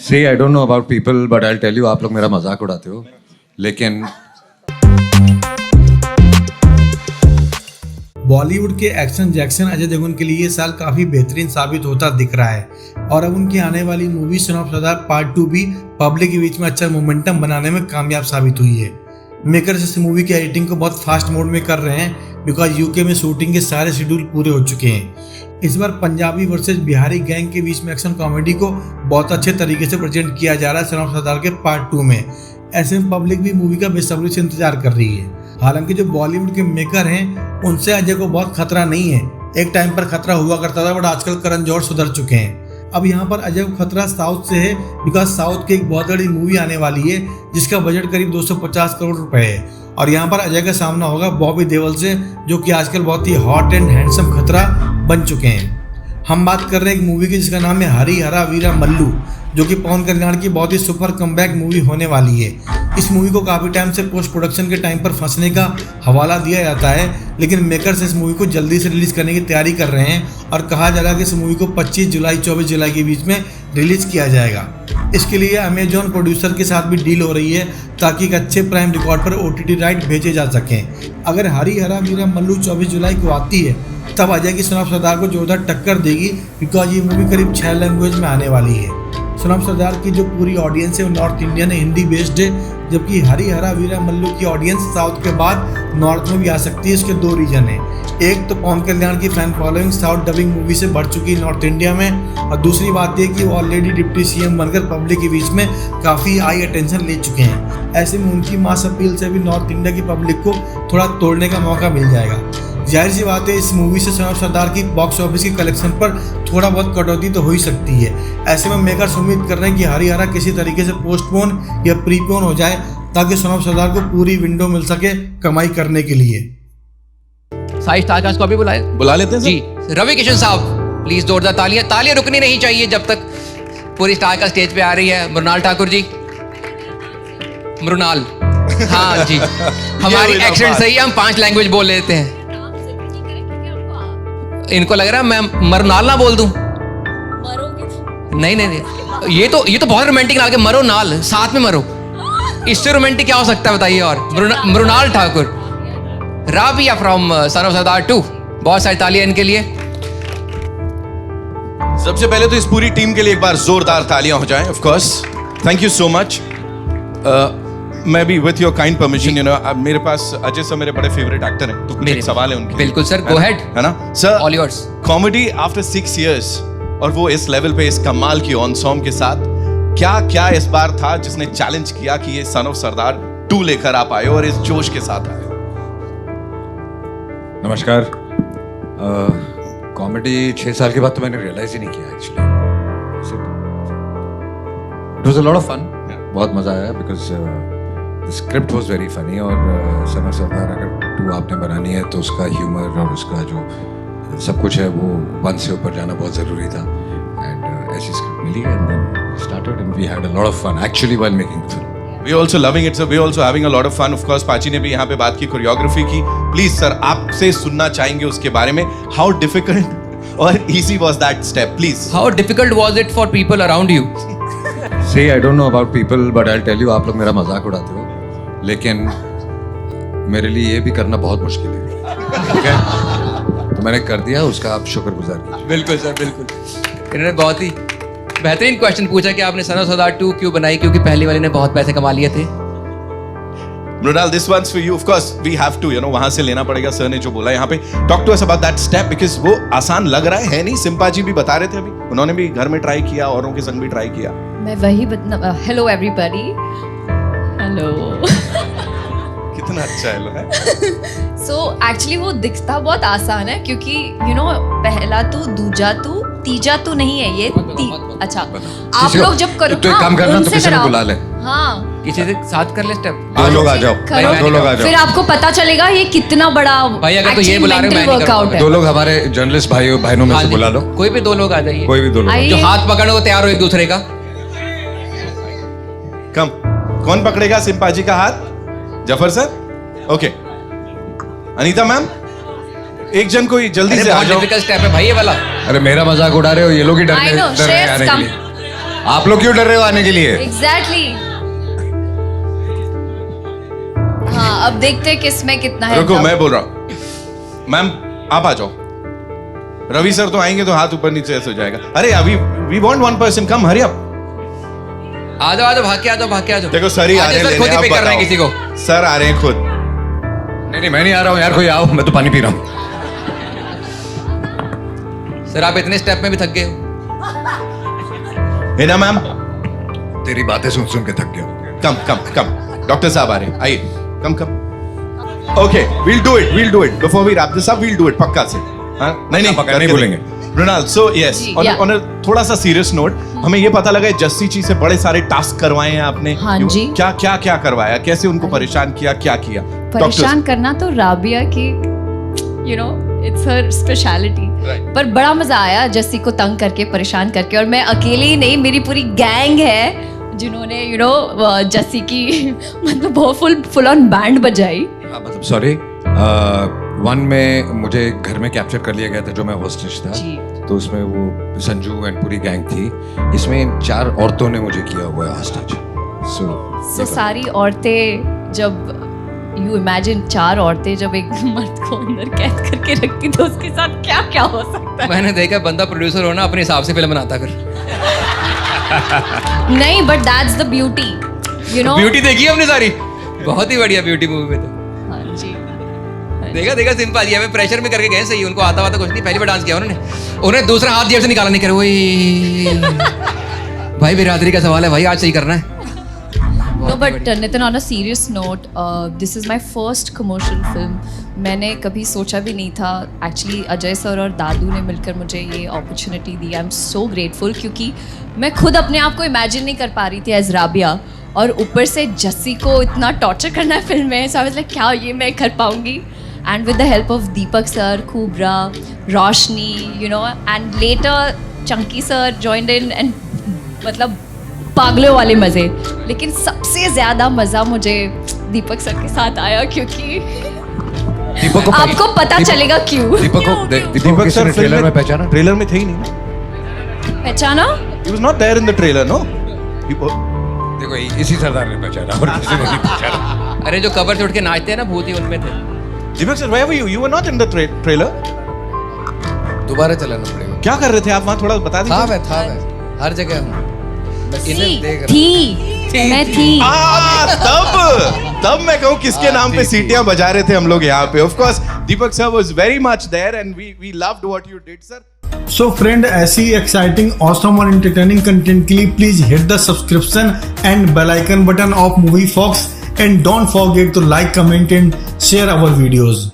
See, I don't know about people, but I'll tell you, आप लोग मेरा मजाक उड़ाते हो, लेकिन बॉलीवुड के एक्शन जैक्सन अजय देवगन के लिए ये साल काफी बेहतरीन साबित होता दिख रहा है और अब उनकी आने वाली movie sun of Sardar part 2 भी पब्लिक के बीच में अच्छा मोमेंटम बनाने में कामयाब साबित हुई है। मेकर्स इस मूवी की एडिटिंग को बहुत फास्ट मोड में कर रहे हैं बिकॉज यूके में शूटिंग के सारे शेड्यूल पूरे हो चुके हैं। इस बार पंजाबी वर्सेस बिहारी गैंग के बीच में एक्शन कॉमेडी को बहुत अच्छे तरीके से प्रेजेंट किया जा रहा है सन ऑफ सरदार के पार्ट 2 में। ऐसे में पब्लिक भी मूवी का बेसब्री से इंतजार कर रही है। हालांकि जो बॉलीवुड के मेकर हैं उनसे अजय को बहुत खतरा नहीं है। एक टाइम पर खतरा हुआ करता था बट आजकल करण जौहर सुधर चुके हैं। अब यहाँ पर अजय को खतरा साउथ से है बिकॉज साउथ की एक बहुत बड़ी मूवी आने वाली है जिसका बजट करीब 250 करोड़ रुपए है और यहाँ पर अजय का सामना होगा बॉबी देओल से, जो कि आजकल बहुत ही हॉट एंड हैंडसम खतरा बन चुके हैं। हम बात कर रहे हैं एक मूवी की जिसका नाम है हरी हरा वीरा मल्लू, जो कि पवन कल्याण की बहुत ही सुपर कमबैक मूवी होने वाली है। इस मूवी को काफ़ी टाइम से पोस्ट प्रोडक्शन के टाइम पर फंसने का हवाला दिया जाता है, लेकिन मेकर्स इस मूवी को जल्दी से रिलीज़ करने की तैयारी कर रहे हैं और कहा जा रहा है कि इस मूवी को 25 जुलाई 24 जुलाई के बीच में रिलीज़ किया जाएगा। इसके लिए अमेजॉन प्रोड्यूसर के साथ भी डील हो रही है ताकि एक अच्छे प्राइम रिकॉर्ड पर OTT राइट भेजे जा सकें। अगर हरी हरा वीरा मल्लू 24 जुलाई को आती है तब अजय की सन ऑफ सरदार को जोरदार टक्कर देगी बिकॉज ये मूवी करीब 6 लैंग्वेज में आने वाली है। सन ऑफ सरदार की जो पूरी ऑडियंस है वो नॉर्थ इंडियन है, हिंदी बेस्ड है, जबकि हरी हरा वीरा मल्लू की ऑडियंस साउथ के बाद नॉर्थ में भी आ सकती है। इसके 2 रीजन है, एक तो पवन कल्याण की fan following south dubbing movie से बढ़ चुकी है नॉर्थ इंडिया में, और दूसरी बात यह कि वो ऑलरेडी डिप्टी CM बनकर पब्लिक के बीच में काफ़ी हाई अटेंशन ले चुके हैं। ऐसे में उनकी मास अपील से भी नॉर्थ इंडिया की पब्लिक को थोड़ा तोड़ने का मौका मिल जाएगा। जाहिर सी बात है इस मूवी से सन ऑफ सरदार की बॉक्स ऑफिस की कलेक्शन पर थोड़ा बहुत कटौती तो हो ही सकती है। ऐसे में मेकर्स उम्मीद कर रहे हैं कि हरी हरा किसी तरीके से पोस्टपोन या प्रीपोन हो जाए ताकि सन ऑफ सरदार को पूरी विंडो मिल सके कमाई करने के लिए। साई स्टारकास्ट को अभी बुला लेते हैं जी। रवि किशन साहब प्लीज जोरदार तालियां रुकनी नहीं चाहिए जब तक पूरी स्टारकास्ट स्टेज पे आ रही है। मृणाल ठाकुर जी, मृणाल, हाँ जी, हमारी एक्सेंट सही है, हम 5 लैंग्वेज बोल लेते हैं। इनको लग रहा है मैं मरनाल ना बोल दूं। नहीं, ये तो बहुत रोमांटिक लगा के मरो नाल, साथ में मरो, इससे रोमांटिक क्या हो सकता है बताइए। और Mrinal Thakur, Rabia from Son of Sardaar 2, बहुत सारी तालियां इनके लिए। सबसे पहले तो इस पूरी टीम के लिए एक बार जोरदार तालियां हो जाएं। Of course, thank you so much. मैं भी with your kind permission, you know, मेरे पास अजय सर मेरे बड़े फेवरेट एक्टर हैं, तो कुछ सवाल है उनके। बिल्कुल सर, गो अहेड। है ना sir, all yours. Comedy after 6 years और वो इस लेवल पे, इस कमाल की ऑन सॉन्ग के साथ, क्या इस बार था जिसने चैलेंज किया कि ये सन ऑफ सरदार 2 लेकर आप आए और इस जोश के साथ आए? नमस्कार। कॉमेडी 6 साल के बाद तो मैंने रियलाइज ही नहीं किया actually. It was a lot of fun, बहुत मजा आया because the script was very funny और सन ऑफ सरदार अगर 2 आपने बनानी है तो उसका ह्यूमर और उसका जो सब कुछ है वो 1 से ऊपर जाना बहुत ज़रूरी था। एंड ऐसी स्क्रिप्ट मिली and then started and we had a lot of fun actually while making the film. We also loving it, sir. We also having a lot of fun. Of course, पाची ने भी यहाँ पे बात की choreography की। Please sir, आपसे सुनना चाहेंगे उसके बारे में। How difficult or easy was that step? Please. How difficult was it for people around you? See, I don't know about people, but I'll tell you, आप लोग मेरा मजाक उड़ाते हो, लेकिन मेरे लिए ये भी करना बहुत मुश्किल है। ठीक है, तो मैंने कर दिया, उसका आप शुक्रगुजार कीजिए। बिल्कुल सर, बिल्कुल। इन्होंने बहुत ही बेहतरीन क्वेश्चन पूछा कि आपने सन ऑफ सरदार 2 क्यों बनाई, क्योंकि पहली वाली ने बहुत पैसे कमा लिए थे। Mrinal, this one's for you. Of course, we have to, you know, वहां से लेना पड़ेगा। सर ने जो बोला यहाँ पे, talk to us about that step because वो आसान लग रहा है नहीं? सिम्पा जी भी बता रहे थे अभी, उन्होंने भी घर में ट्राई किया, औरों के संग भी ट्राई किया। मैं वही हेलो एवरीबॉडी, हेलो। कितना अच्छा है। सो एक्चुअली वो दिखता बहुत आसान है क्योंकि यू नो पहला तू, दूजा तू, तीजा तू नहीं है ये। अच्छा, आप लोग जब करो तो एक काम करना, तो किसी को बुला ले। हाँ, किसी से साथ कर ले स्टेप। 2 लोग आ जाओ, करो। 2 लोग आ जाओ, फिर आपको पता चलेगा ये कितना बड़ा भाई, अगर तो ये बुला रहे हो, मैं नहीं कर वर्कआउट है। 2 लोग हमारे जर्नलिस्ट भाइयों में से बुला लो। कोई भी 2 लोग आ जाइए, कोई भी 2 लोग जो हाथ पकड़ने को तैयार हो एक दूसरे का। कौन पकड़ेगा सिम्पा जी का हाथ? Zafar sir, okay. Anita ma'am, एक जन कोई जल्दी से आ जाओ। डिफिकल्ट स्टेप है भाई ये वाला। अरे मेरा मजाक उड़ा रहे हो, ये लोग ही डर रहे हैं आने के लिए। आप लोग क्यों डर रहे हो आने के लिए? एग्जैक्टली। हाँ, अब देखते हैं किसमें कितना है रुको दम। मैं बोल रहा हूँ मैम आप आ जाओ। रवि सर तो आएंगे तो हाथ ऊपर नीचे ऐसे हो जाएगा। अरे अभी we want one person come hurry up. आ जाओ भाग के आ जाओ। देखो सर ही आ रहे हैं सर खुद ही लेने, पिक आप कर रहे हैं किसी को। बताओ। सर आ रहे हैं खुद। नहीं मैं नहीं आ रहा हूँ यार, कोई आओ, मैं तो पानी पी रहा हूँ। सर आप इतने स्टेप में भी थक गए हो। है ना मैम? तेरी बातें सुन सुन के थक गया। कम डॉक्टर साहब आ रहे हैं, आइए come. Okay we'll do it before we wrap this up, we'll do it पक्का से। हाँ नहीं पक्का नहीं बोलेंगे। मृणाल सो यस जी, ऑन yeah. थोड़ा सा सीरियस नोट, हमें ये पता लगा है जस्सी जी से बड़े सारे टास्क करवाए हैं आपने। हाँ जी। क्या करवाया, कैसे उनको परेशान किया, क्या किया? परेशान करना तो राबिया की you know it's her speciality. पर बड़ा मजा आया जस्सी को तंग करके, परेशान करके। और मैं अकेले ही नहीं, मेरी पूरी गैंग है जिन्होंने यू नो जस्सी की मतलब बहुत फुल ऑन बैंड बजाई। मतलब सॉरी, वन में मुझे घर में कैप्चर कर लिया गया था जो मैं होस्टेज था। जी। तो उसमें वो संजू एंड पूरी गैंग थी। इसमें 4 औरतों ने मुझे किया हुआ है होस्टेज। सो सारी औरतें, जब यू इमेजिन 4 औरतें जब एक मर्द को अंदर कैद करके रखती तो उसके साथ क्या क्या हो सकता है। मैंने देखा बंदा प्रोड्यूसर होना अपने हिसाब से फिल्म बनाता फिर। नहीं but that's the beauty you know. Beauty देखी है हमने सारी, बहुत ही बढ़िया ब्यूटी मूवी में तो। हाँ जी। देखा सिंपल जी, हमें प्रेशर में करके गए सही, उनको आता कुछ नहीं, पहली बार डांस किया उन्होंने दूसरा हाथ जेब से निकाला नहीं करे वही। भाई बिरादरी का सवाल है भाई, आज सही करना है। No, but Nitin, on a serious note, this is my first commercial film. मैंने कभी सोचा भी नहीं था। एक्चुअली अजय सर और दादू ने मिलकर मुझे ये opportunity the. I am so grateful, क्योंकि मैं खुद अपने आप को इमेजिन नहीं कर पा रही थी एज राबिया, और ऊपर से जस्सी को इतना टॉर्चर करना है फिल्म में। सो आई वाज लाइक क्या ये मैं कर पाऊंगी? And with the help of Deepak sir, खूबरा, Roshni, you know, and later Chunky sir joined in, and मतलब पागलों वाले मज़े। लेकिन सबसे ज़्यादा मज़ा मुझे दीपक सर के साथ आया, क्योंकि दीपक को आपको पता चलेगा क्यों। दीपक सर ट्रेलर में पहचाना? ट्रेलर में थे ही नहीं ना। पहचाना? He was not there in the trailer, no? देखो इसी सरदार ने पहचाना और किसी ने नहीं पहचाना। अरे जो कबर से उठ के नाचते हैं ना भूत, ही उनमें थे। दीपक sir, where were you? You were not in the trailer? दोबारा चलाना पड़ेगा। क्या कर रहे थे आप वहाँ, थोड़ा बता दीजिए। था मैं हर जगह हूँ। मैं थी। तब मैं कहूँ किसके नाम पे सीटियां बजा रहे थे हम लोग यहाँ पे। Of course Deepak sir was very much there and we loved what you did sir. So friend, ऐसी एक्साइटिंग, ऑसम और एंटरटेनिंग कंटेंट के लिए please hit the subscription and bell icon button of movie fox, and don't forget to like, comment and share our videos.